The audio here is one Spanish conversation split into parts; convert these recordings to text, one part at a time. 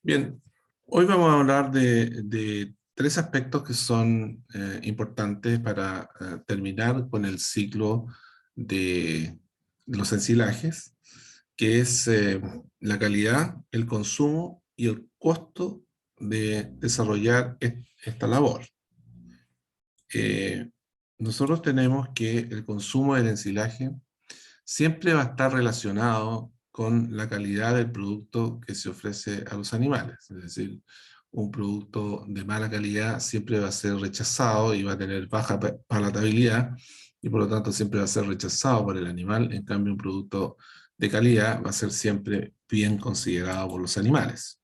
Bien, hoy vamos a hablar de tres aspectos que son importantes para terminar con el ciclo de los ensilajes, que es la calidad, el consumo y el costo de desarrollar esta labor. Eh, Nosotros tenemos que el consumo del ensilaje siempre va a estar relacionado con la calidad del producto que se ofrece a los animales. Es decir, un producto de mala calidad siempre va a ser rechazado y va a tener baja palatabilidad y por lo tanto siempre va a ser rechazado por el animal. En cambio, un producto de calidad va a ser siempre bien considerado por los animales.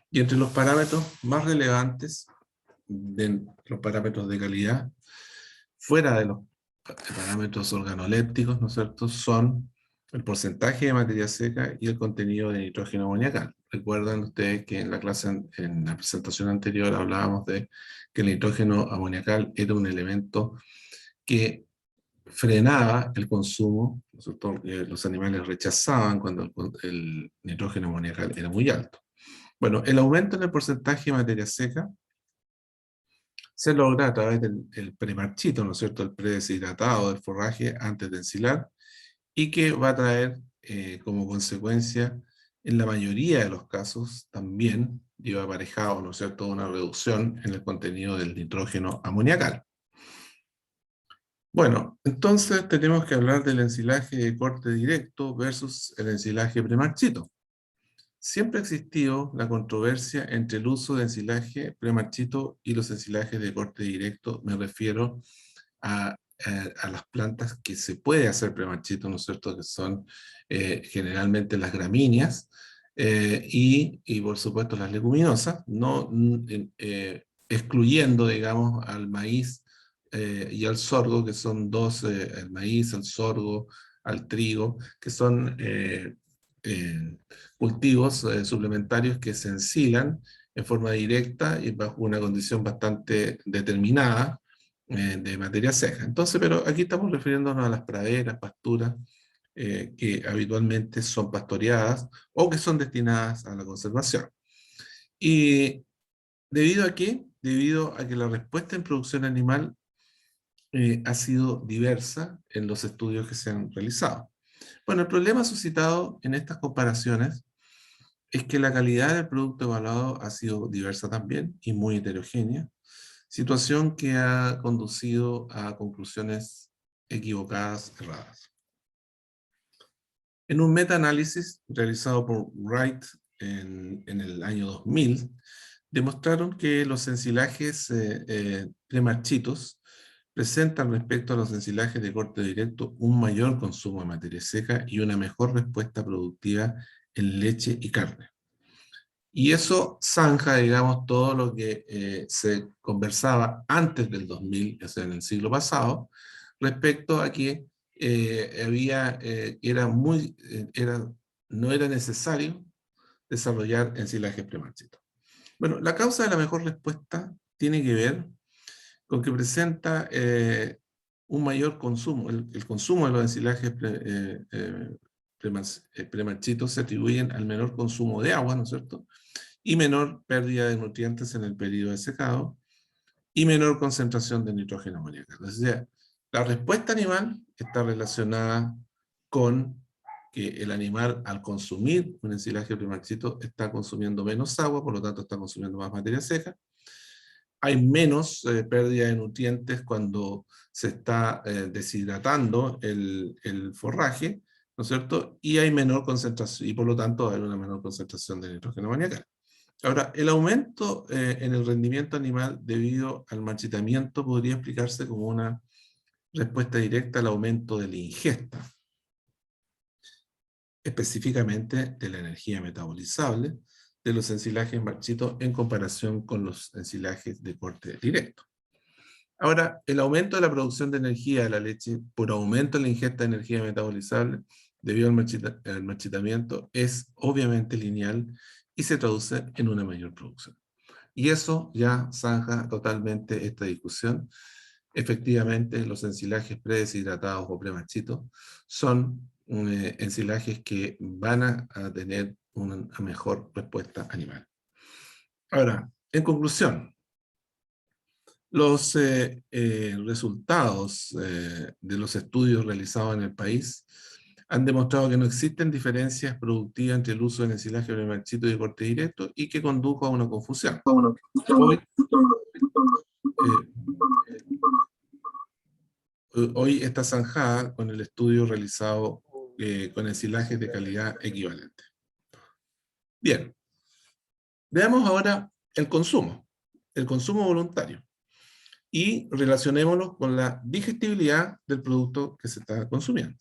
Y entre los parámetros más relevantes de los parámetros de calidad, fuera de los parámetros organolépticos, ¿no es cierto?, son el porcentaje de materia seca y el contenido de nitrógeno amoniacal. Recuerdan ustedes que en la clase, en la presentación anterior, hablábamos de que el nitrógeno amoniacal era un elemento que frenaba el consumo, ¿no es cierto? Los animales rechazaban cuando el nitrógeno amoniacal era muy alto. Bueno, el aumento en el porcentaje de materia seca se logra a través del premarchito, ¿no es cierto?, el predeshidratado del forraje antes de ensilar, y que va a traer como consecuencia, en la mayoría de los casos, también lleva aparejado, ¿no es cierto?, una reducción en el contenido del nitrógeno amoniacal. Bueno, entonces tenemos que hablar del ensilaje de corte directo versus el ensilaje premarchito. Siempre ha existido la controversia entre el uso de ensilaje premarchito y los ensilajes de corte directo. Me refiero a, a las plantas que se puede hacer premarchito, ¿no es cierto?, que son generalmente las gramíneas y por supuesto las leguminosas, no excluyendo, digamos, al maíz y al sorgo, que son dos, el maíz, el sorgo, al trigo, que son eh, cultivos suplementarios que se ensilan en forma directa y bajo una condición bastante determinada de materia seca. Entonces, pero aquí estamos refiriéndonos a las praderas, pasturas, que habitualmente son pastoreadas o que son destinadas a la conservación. ¿Y debido a qué? Debido a que la respuesta en producción animal ha sido diversa en los estudios que se han realizado. Bueno, el problema suscitado en estas comparaciones es que la calidad del producto evaluado ha sido diversa también y muy heterogénea, situación que ha conducido a conclusiones equivocadas, erradas. En un meta-análisis realizado por Wright en el año 2000, demostraron que los ensilajes premarchitos presentan respecto a los ensilajes de corte directo un mayor consumo de materia seca y una mejor respuesta productiva en leche y carne. Y eso zanja, digamos, todo lo que se conversaba antes del 2000, o sea, en el siglo pasado, respecto a que no era necesario desarrollar ensilajes premarchitos. Bueno, la causa de la mejor respuesta tiene que ver con que presenta un mayor consumo. El consumo de los ensilajes premarchitos se atribuyen al menor consumo de agua, ¿no es cierto?, y menor pérdida de nutrientes en el periodo de secado, y menor concentración de nitrógeno amoniacal. O sea, la respuesta animal está relacionada con que el animal, al consumir un ensilaje premarchito, está consumiendo menos agua, por lo tanto está consumiendo más materia seca. Hay menos pérdida de nutrientes cuando se está deshidratando el forraje, ¿no es cierto? Y hay menor concentración, y por lo tanto hay una menor concentración de nitrógeno amoniacal. Ahora, el aumento en el rendimiento animal debido al marchitamiento podría explicarse como una respuesta directa al aumento de la ingesta, específicamente de la energía metabolizable de los ensilajes marchitos en comparación con los ensilajes de corte directo. Ahora, el aumento de la producción de energía de la leche por aumento en la ingesta de energía metabolizable debido al marchitamiento es obviamente lineal y se traduce en una mayor producción. Y eso ya zanja totalmente esta discusión. Efectivamente, los ensilajes predeshidratados o premarchitos son ensilajes que van a tener una mejor respuesta animal. Ahora, en conclusión, los resultados de los estudios realizados en el país han demostrado que no existen diferencias productivas entre el uso de ensilaje marchito y de corte directo y que condujo a una confusión. Hoy, eh, hoy está zanjada con el estudio realizado con ensilajes de calidad equivalente. Bien, veamos ahora el consumo voluntario, y relacionémoslo con la digestibilidad del producto que se está consumiendo.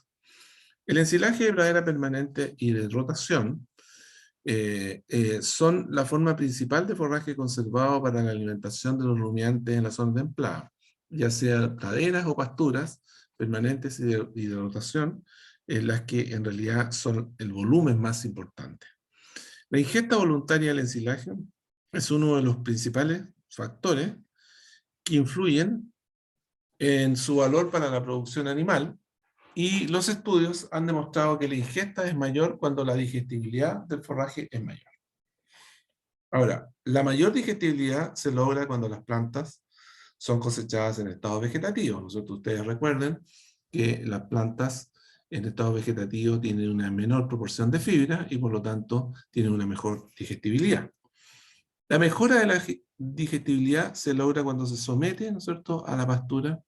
El ensilaje de pradera permanente y de rotación son la forma principal de forraje conservado para la alimentación de los rumiantes en la zona templada, ya sea praderas o pasturas permanentes y de rotación, las que en realidad son el volumen más importante. La ingesta voluntaria del ensilaje es uno de los principales factores que influyen en su valor para la producción animal, y los estudios han demostrado que la ingesta es mayor cuando la digestibilidad del forraje es mayor. Ahora, la mayor digestibilidad se logra cuando las plantas son cosechadas en estado vegetativo. Nosotros, ustedes recuerden que las plantas en estado vegetativo tienen una menor proporción de fibra y por lo tanto tienen una mejor digestibilidad. La mejora de la digestibilidad se logra cuando se somete, ¿no es cierto?, a la pastura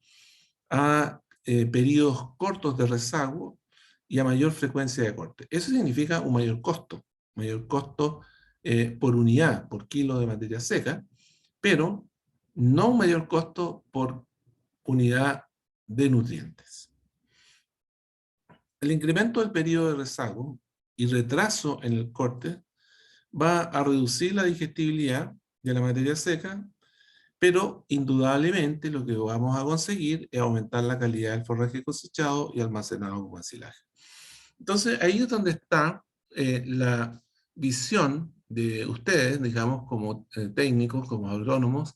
a periodos cortos de rezago y a mayor frecuencia de corte. Eso significa un mayor costo por unidad, por kilo de materia seca, pero no un mayor costo por unidad de nutrientes. El incremento del periodo de rezago y retraso en el corte va a reducir la digestibilidad de la materia seca, pero indudablemente lo que vamos a conseguir es aumentar la calidad del forraje cosechado y almacenado como ensilaje. Entonces ahí es donde está la visión de ustedes, digamos, como técnicos, como agrónomos,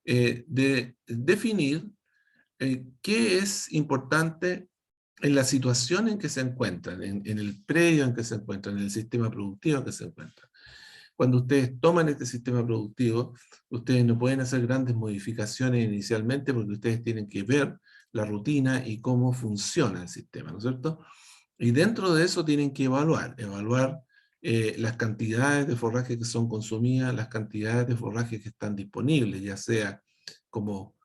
de definir qué es importante en la situación en que se encuentran, en el predio en que se encuentran, en el sistema productivo en que se encuentran. Cuando ustedes toman este sistema productivo, ustedes no pueden hacer grandes modificaciones inicialmente porque ustedes tienen que ver la rutina y cómo funciona el sistema, ¿no es cierto? Y dentro de eso tienen que evaluar las cantidades de forraje que son consumidas, las cantidades de forraje que están disponibles, ya sea como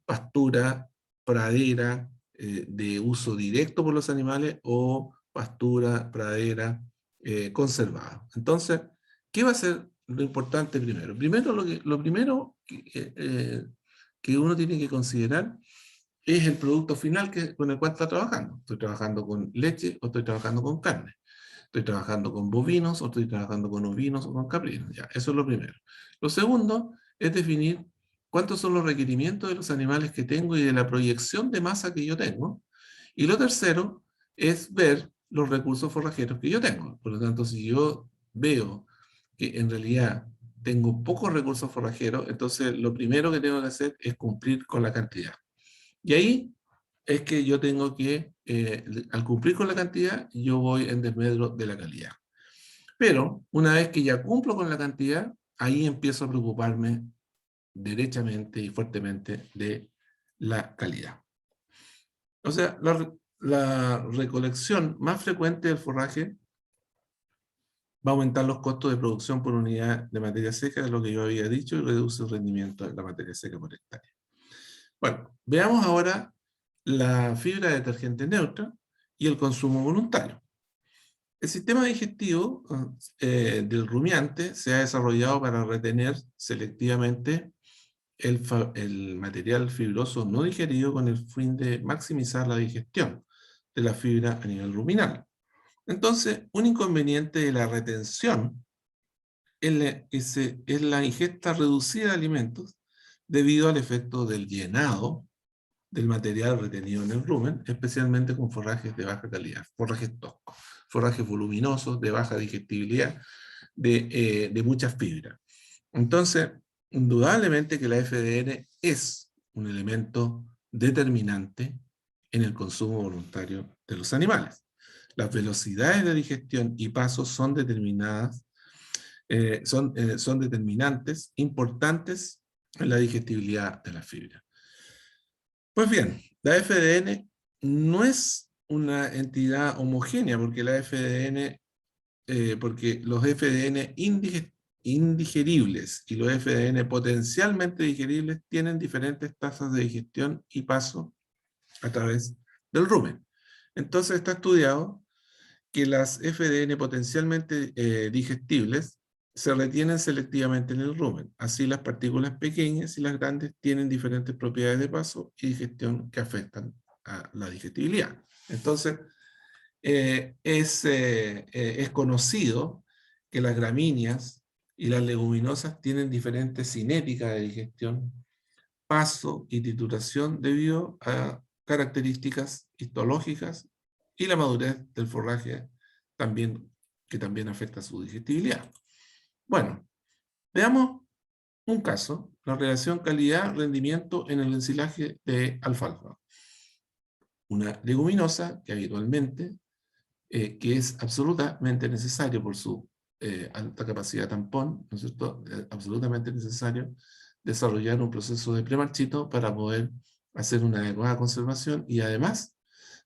pastura, pradera, de uso directo por los animales o pastura, pradera, conservada. Entonces, ¿qué va a ser lo importante primero? Lo primero que uno tiene que considerar es el producto final con el cual está trabajando. Estoy trabajando con leche o estoy trabajando con carne. Estoy trabajando con bovinos o estoy trabajando con ovinos o con caprinos. Ya, eso es lo primero. Lo segundo es definir cuántos son los requerimientos de los animales que tengo y de la proyección de masa que yo tengo. Y lo tercero es ver los recursos forrajeros que yo tengo. Por lo tanto, si yo veo que en realidad tengo pocos recursos forrajeros, entonces lo primero que tengo que hacer es cumplir con la cantidad. Y ahí es que yo tengo que, al cumplir con la cantidad, yo voy en desmedro de la calidad. Pero una vez que ya cumplo con la cantidad, ahí empiezo a preocuparme derechamente y fuertemente de la calidad. O sea, la recolección más frecuente del forraje va a aumentar los costos de producción por unidad de materia seca, de lo que yo había dicho, y reduce el rendimiento de la materia seca por hectárea. Bueno, veamos ahora la fibra detergente neutra y el consumo voluntario. El sistema digestivo del rumiante se ha desarrollado para retener selectivamente el material fibroso no digerido con el fin de maximizar la digestión de la fibra a nivel ruminal. Entonces, un inconveniente de la retención es la ingesta reducida de alimentos debido al efecto del llenado del material retenido en el rumen, especialmente con forrajes de baja calidad, forrajes toscos, forrajes voluminosos, de baja digestibilidad, de muchas fibras. Entonces, indudablemente que la FDN es un elemento determinante en el consumo voluntario de los animales. Las velocidades de digestión y paso son determinadas son determinantes importantes en la digestibilidad de la fibra. Pues bien, la FDN no es una entidad homogénea, porque la FDN, porque los FDN indigeribles y los FDN potencialmente digeribles tienen diferentes tasas de digestión y paso a través del rumen. Entonces está estudiado que las FDN potencialmente digestibles se retienen selectivamente en el rumen. Así las partículas pequeñas y las grandes tienen diferentes propiedades de paso y digestión que afectan a la digestibilidad. Entonces, es conocido que las gramíneas y las leguminosas tienen diferentes cinéticas de digestión, paso y trituración debido a características histológicas y la madurez del forraje también, que también afecta su digestibilidad. Bueno, veamos un caso, la relación calidad-rendimiento en el ensilaje de alfalfa. Una leguminosa que habitualmente, que es absolutamente necesario por su alta capacidad tampón, ¿no es cierto? Absolutamente necesario desarrollar un proceso de premarchito para poder hacer una adecuada conservación, y además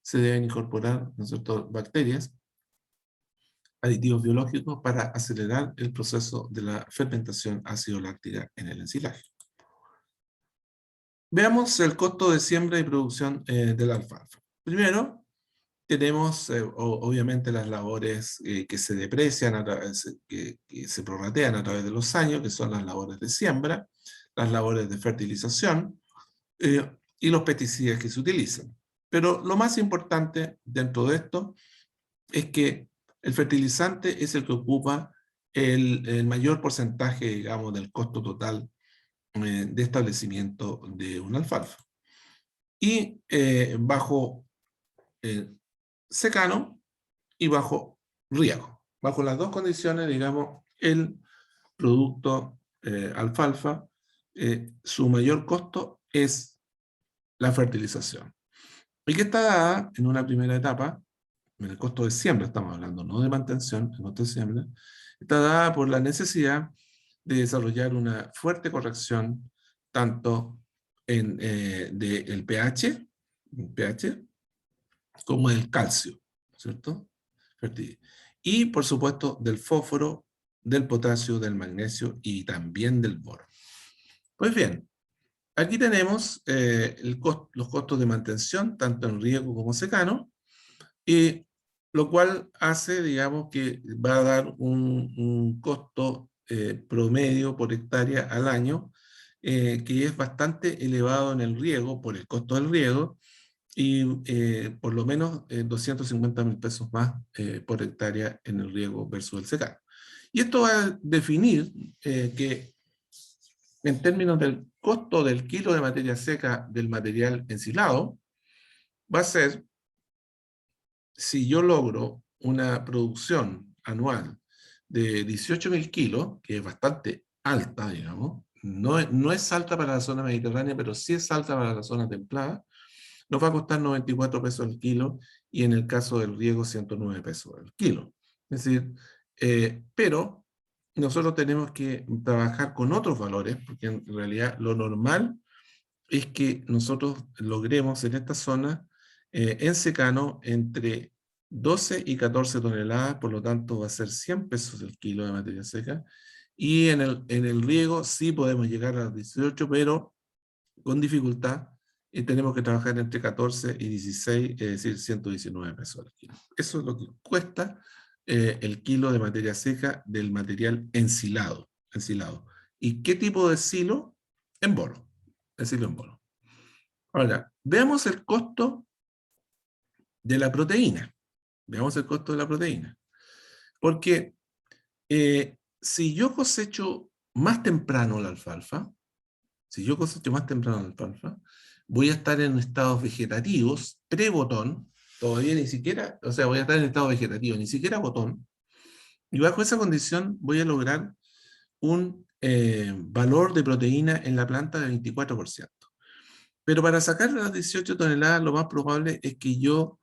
se deben incorporar, ¿no es cierto?, bacterias, aditivos biológicos para acelerar el proceso de la fermentación ácido-láctica en el ensilaje. Veamos el costo de siembra y producción de la alfalfa. Primero, tenemos obviamente las labores que se deprecian, que se prorratean a través de los años, que son las labores de siembra, las labores de fertilización y los pesticidas que se utilizan. Pero lo más importante dentro de esto es que el fertilizante es el que ocupa el mayor porcentaje, digamos, del costo total de establecimiento de una alfalfa. Y bajo secano y bajo riego. Bajo las dos condiciones, digamos, el producto alfalfa, su mayor costo es la fertilización. Y que está dada en una primera etapa, en el costo de siembra estamos hablando, no de mantención, el costo de siembra, está dada por la necesidad de desarrollar una fuerte corrección tanto en, del pH, como del calcio, ¿cierto? Y por supuesto del fósforo, del potasio, del magnesio y también del boro. Pues bien, aquí tenemos los costos de mantención, tanto en riego como secano, y lo cual hace, digamos, que va a dar un costo promedio por hectárea al año, que es bastante elevado en el riego, por el costo del riego, y por lo menos 250.000 pesos más por hectárea en el riego versus el secano. Y esto va a definir que en términos del costo del kilo de materia seca del material ensilado, va a ser, si yo logro una producción anual de 18.000 kilos, que es bastante alta, digamos, no es alta para la zona mediterránea, pero sí es alta para la zona templada, nos va a costar 94 pesos el kilo, y en el caso del riego 109 pesos el kilo. Es decir, pero nosotros tenemos que trabajar con otros valores, porque en realidad lo normal es que nosotros logremos en esta zona, en secano, entre 12 y 14 toneladas, por lo tanto va a ser 100 pesos el kilo de materia seca, y en el riego sí podemos llegar a los 18, pero con dificultad, y tenemos que trabajar entre 14 y 16, es decir, 119 pesos al kilo. Eso es lo que cuesta el kilo de materia seca del material ensilado. ¿Y qué tipo de silo? En boro. El silo en boro. Ahora, veamos el costo de la proteína. Veamos el costo de la proteína. Porque si yo cosecho más temprano la alfalfa, voy a estar en estados vegetativos, pre-botón, todavía ni siquiera, o sea, voy a estar en estado vegetativo, ni siquiera botón, y bajo esa condición voy a lograr un valor de proteína en la planta de 24%. Pero para sacar las 18 toneladas, lo más probable es que yo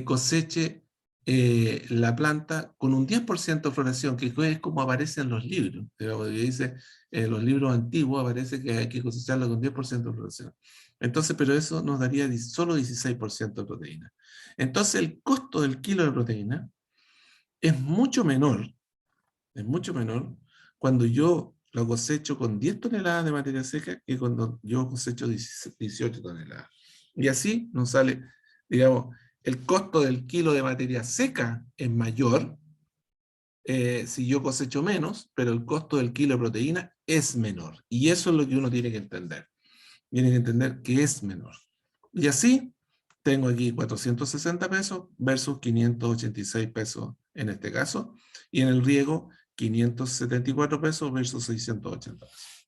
coseche la planta con un 10% de floración, que es como aparece en los libros. Digamos, que dice, en los libros antiguos aparece que hay que cosecharla con 10% de floración. Entonces, pero eso nos daría solo 16% de proteína. Entonces, el costo del kilo de proteína es mucho menor cuando yo lo cosecho con 10 toneladas de materia seca que cuando yo cosecho 18 toneladas. Y así nos sale, digamos, el costo del kilo de materia seca es mayor si yo cosecho menos, pero el costo del kilo de proteína es menor. Y eso es lo que uno tiene que entender. Tiene que entender que es menor. Y así tengo aquí 460 pesos versus 586 pesos en este caso. Y en el riego, 574 pesos versus 680 pesos.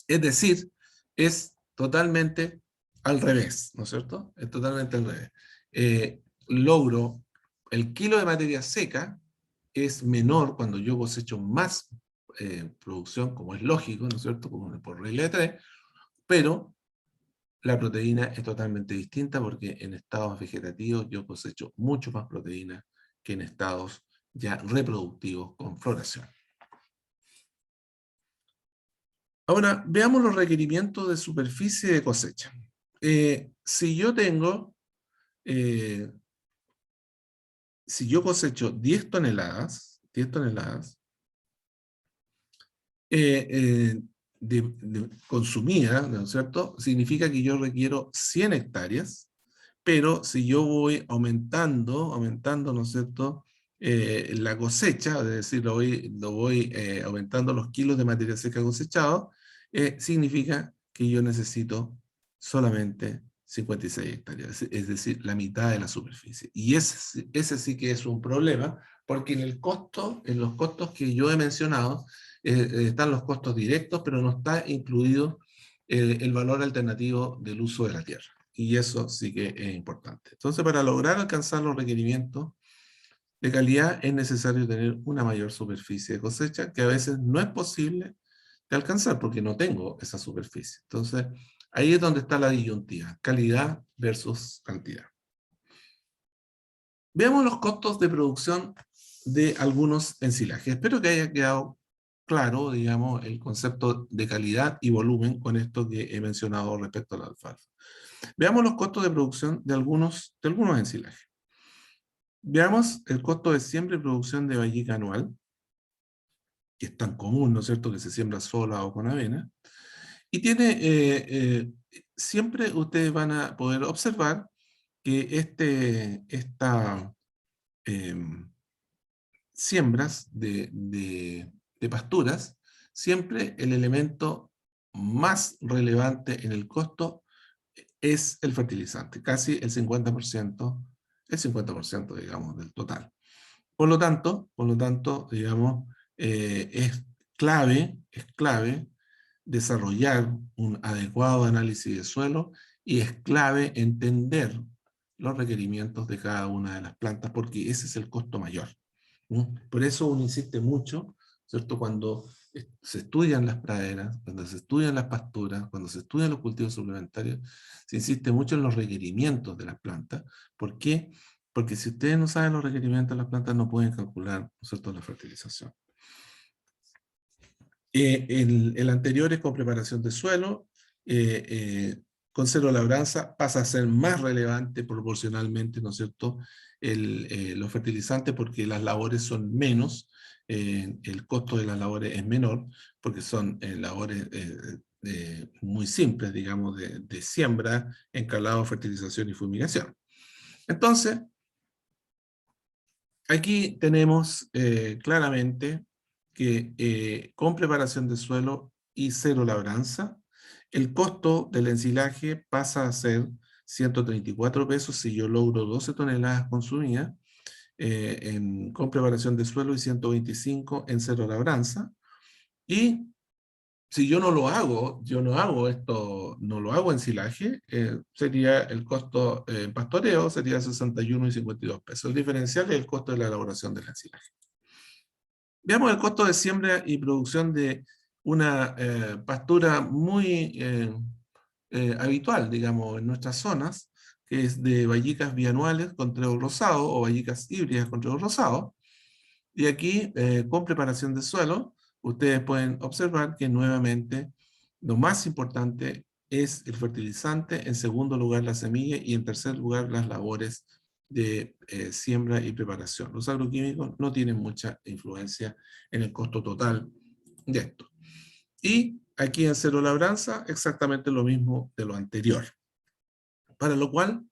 Es decir, es totalmente al revés, ¿no es cierto? Es totalmente al revés. Logro, el kilo de materia seca es menor cuando yo cosecho más producción, como es lógico, ¿no es cierto? Como por regla de 3, pero la proteína es totalmente distinta porque en estados vegetativos yo cosecho mucho más proteína que en estados ya reproductivos con floración. Ahora, veamos los requerimientos de superficie de cosecha. Si yo tengo, si yo cosecho 10 toneladas, consumida, ¿no es cierto? Significa que yo requiero 100 hectáreas, pero si yo voy aumentando, ¿no es cierto? La cosecha, es decir, lo voy aumentando los kilos de materia seca cosechado, significa que yo necesito solamente 56 hectáreas, es decir, la mitad de la superficie. Y ese sí que es un problema, porque en los costos que yo he mencionado, están los costos directos, pero no está incluido el valor alternativo del uso de la tierra. Y eso sí que es importante. Entonces, para lograr alcanzar los requerimientos de calidad es necesario tener una mayor superficie de cosecha, que a veces no es posible de alcanzar porque no tengo esa superficie. Entonces, ahí es donde está la disyuntiva, calidad versus cantidad. Veamos los costos de producción de algunos ensilajes. Espero que haya quedado claro, digamos, el concepto de calidad y volumen con esto que he mencionado respecto a la alfalfa. Veamos los costos de producción de algunos ensilajes. Veamos el costo de siembra y producción de vallica anual, que es tan común, ¿no es cierto?, que se siembra sola o con avena. Y siempre ustedes van a poder observar que esta siembras de pasturas, siempre el elemento más relevante en el costo es el fertilizante, casi el 50%, digamos, del total. Por lo tanto, digamos, es clave desarrollar un adecuado análisis de suelo y es clave entender los requerimientos de cada una de las plantas porque ese es el costo mayor. Por eso uno insiste mucho, ¿cierto? Cuando se estudian las praderas, cuando se estudian las pasturas, cuando se estudian los cultivos suplementarios, se insiste mucho en los requerimientos de las plantas. ¿Por qué? Porque si ustedes no saben los requerimientos de las plantas, no pueden calcular, ¿no es cierto?, la fertilización. El anterior es con preparación de suelo. Con cero labranza pasa a ser más relevante proporcionalmente, ¿no es cierto?, los fertilizantes porque las labores son menos, el costo de las labores es menor, porque son labores muy simples, digamos, de siembra, encalado, fertilización y fumigación. Entonces, aquí tenemos claramente que con preparación de suelo y cero labranza, el costo del ensilaje pasa a ser 134 pesos si yo logro 12 toneladas consumidas con preparación de suelo y 125 en cero labranza. Y si yo no lo hago, no lo hago ensilaje, sería el costo en pastoreo, sería 61 y 52 pesos. El diferencial es el costo de la elaboración del ensilaje. Veamos el costo de siembra y producción de una pastura muy habitual, digamos, en nuestras zonas, que es de vallicas bianuales con trébol rosado o vallicas híbridas con trébol rosado. Y aquí, con preparación de suelo, ustedes pueden observar que nuevamente lo más importante es el fertilizante, en segundo lugar la semilla y en tercer lugar las labores de siembra y preparación. Los agroquímicos no tienen mucha influencia en el costo total de esto. Y aquí en cero labranza, exactamente lo mismo de lo anterior. Para lo cual,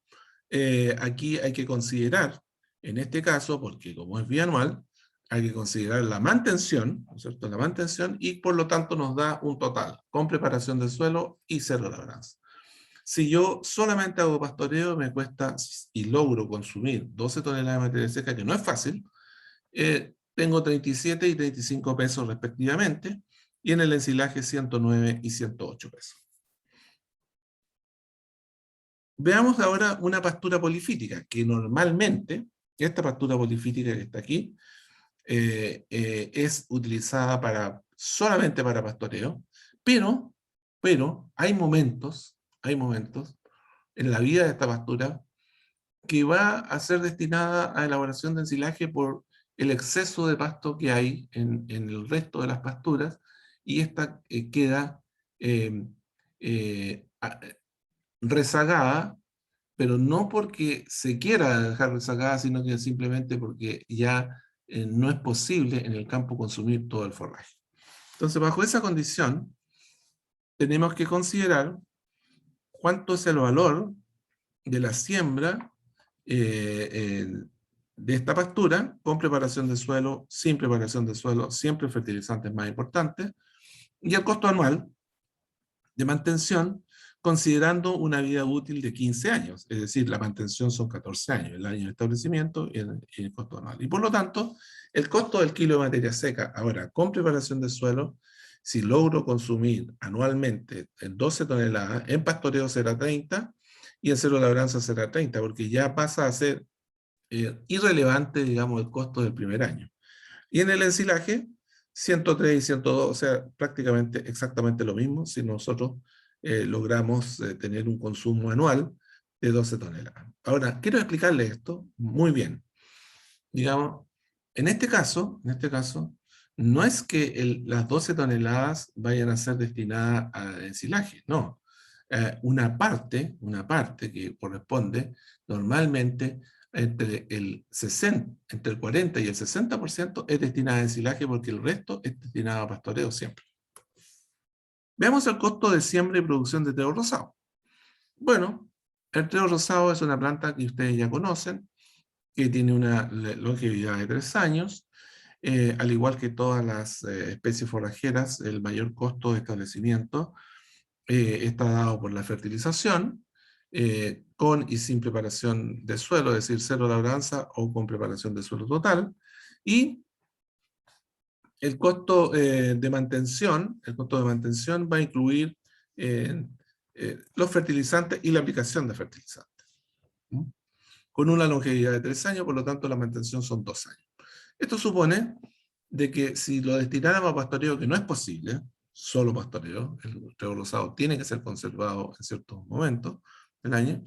aquí hay que considerar, en este caso, porque como es bianual, hay que considerar la mantención, ¿no es cierto? La mantención, y por lo tanto nos da un total, con preparación del suelo y cero labranza. Si yo solamente hago pastoreo, me cuesta y logro consumir 12 toneladas de materia seca, que no es fácil, tengo 37 y 35 pesos respectivamente, y en el ensilaje 109 y 108 pesos. Veamos ahora una pastura polifítica, que normalmente, esta pastura polifítica que está aquí, es utilizada solamente para pastoreo, pero hay momentos en la vida de esta pastura que va a ser destinada a elaboración de ensilaje por el exceso de pasto que hay en el resto de las pasturas, y esta queda eh, eh, rezagada, pero no porque se quiera dejar rezagada, sino que simplemente porque ya no es posible en el campo consumir todo el forraje. Entonces, bajo esa condición, tenemos que considerar cuánto es el valor de la siembra de esta pastura, con preparación de suelo, sin preparación de suelo, siempre fertilizantes más importantes, y el costo anual de mantención, considerando una vida útil de 15 años, es decir, la mantención son 14 años, el año de establecimiento y el costo anual. Y por lo tanto, el costo del kilo de materia seca, ahora con preparación de suelo, si logro consumir anualmente en 12 toneladas, en pastoreo será 30 y en cero labranza será 30, porque ya pasa a ser irrelevante, digamos, el costo del primer año. Y en el ensilaje, 103 y 102, o sea, prácticamente exactamente lo mismo si nosotros logramos tener un consumo anual de 12 toneladas. Ahora, quiero explicarle esto muy bien. Digamos, en este caso, no es que las 12 toneladas vayan a ser destinadas a ensilaje, no. Una parte que corresponde normalmente entre el 40 y el 60% es destinada a ensilaje, porque el resto es destinado a pastoreo siempre. Veamos el costo de siembra y producción de trébol rosado. Bueno, el trébol rosado es una planta que ustedes ya conocen, que tiene una longevidad de 3 años, al igual que todas las especies forrajeras. El mayor costo de establecimiento está dado por la fertilización, con y sin preparación de suelo, es decir, cero labranza o con preparación de suelo total, y el costo de mantención, va a incluir los fertilizantes y la aplicación de fertilizantes, ¿Mm? Con una longevidad de 3 años, por lo tanto la mantención son 2 años. Esto supone de que si lo destináramos a pastoreo, que no es posible, solo pastoreo, el trébol rosado tiene que ser conservado en ciertos momentos del año,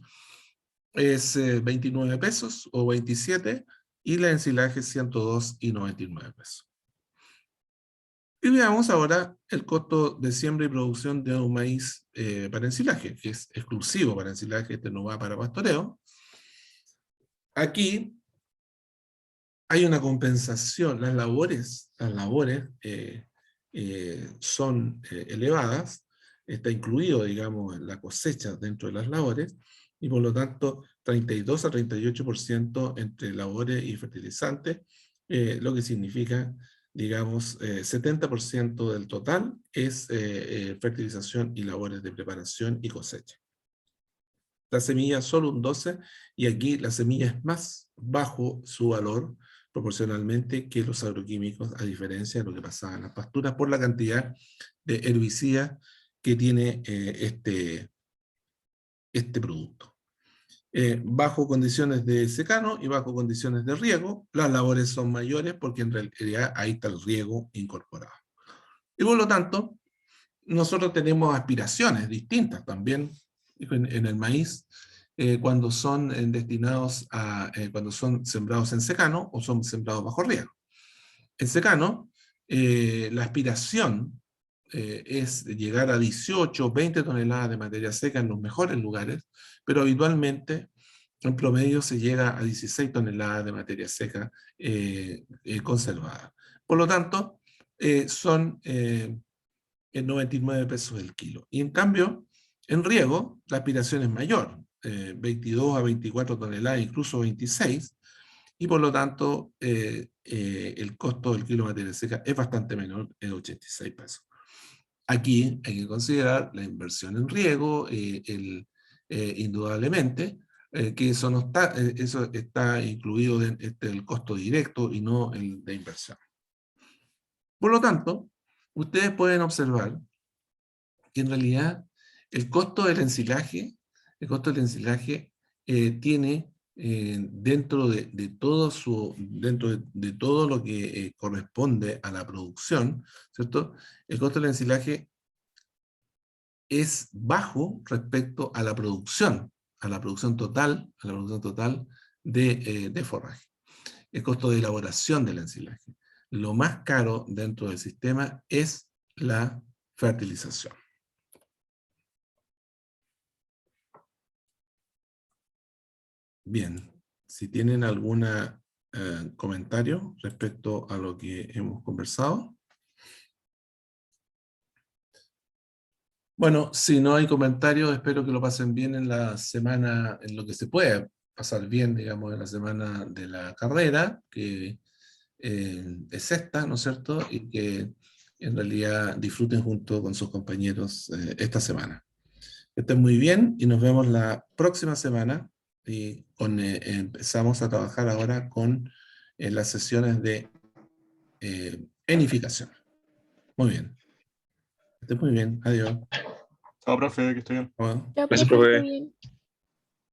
es 29 pesos o 27, y la ensilaje 102 y 99 pesos. Y veamos ahora el costo de siembra y producción de un maíz para ensilaje, que es exclusivo para ensilaje, este no va para pastoreo. Aquí hay una compensación, las labores son elevadas, está incluido, digamos, la cosecha dentro de las labores, y por lo tanto 32 a 38% entre labores y fertilizantes, lo que significa, digamos, 70% del total es fertilización y labores de preparación y cosecha. La semilla solo un 12, y aquí la semilla es más bajo su valor proporcionalmente que los agroquímicos, a diferencia de lo que pasaba en las pasturas, por la cantidad de herbicidas que tiene este producto. Bajo condiciones de secano y bajo condiciones de riego, las labores son mayores, porque en realidad ahí está el riego incorporado. Y por lo tanto, nosotros tenemos aspiraciones distintas también en el maíz. cuando son destinados a, cuando son sembrados en secano o son sembrados bajo riego. En secano, la aspiración es llegar a 18, 20 toneladas de materia seca en los mejores lugares, pero habitualmente en promedio se llega a 16 toneladas de materia seca conservada. Por lo tanto, son 99 pesos el kilo. Y en cambio, en riego, la aspiración es mayor, 22 a 24 toneladas, incluso 26, y por lo tanto el costo del kilo de materia seca es bastante menor, es 86 pesos. Aquí hay que considerar la inversión en riego, indudablemente, que eso, no está, eso está incluido en el costo directo y no el de inversión. Por lo tanto, ustedes pueden observar que en realidad el costo del ensilaje, tiene dentro de todo lo que corresponde a la producción, ¿cierto? El costo del ensilaje es bajo respecto a la producción total, de forraje. El costo de elaboración del ensilaje. Lo más caro dentro del sistema es la fertilización. Bien, si tienen algún comentario respecto a lo que hemos conversado. Bueno, si no hay comentarios, espero que lo pasen bien en la semana, en lo que se puede pasar bien, digamos, en la semana de la carrera, que es esta, ¿no es cierto? Y que en realidad disfruten junto con sus compañeros esta semana. Que estén muy bien y nos vemos la próxima semana. Y empezamos a trabajar ahora con las sesiones de enificación. Muy bien. Que estén muy bien. Adiós. Chao, profe, que esté bien. Bueno. Ya, Gracias, profe, está profe. bien.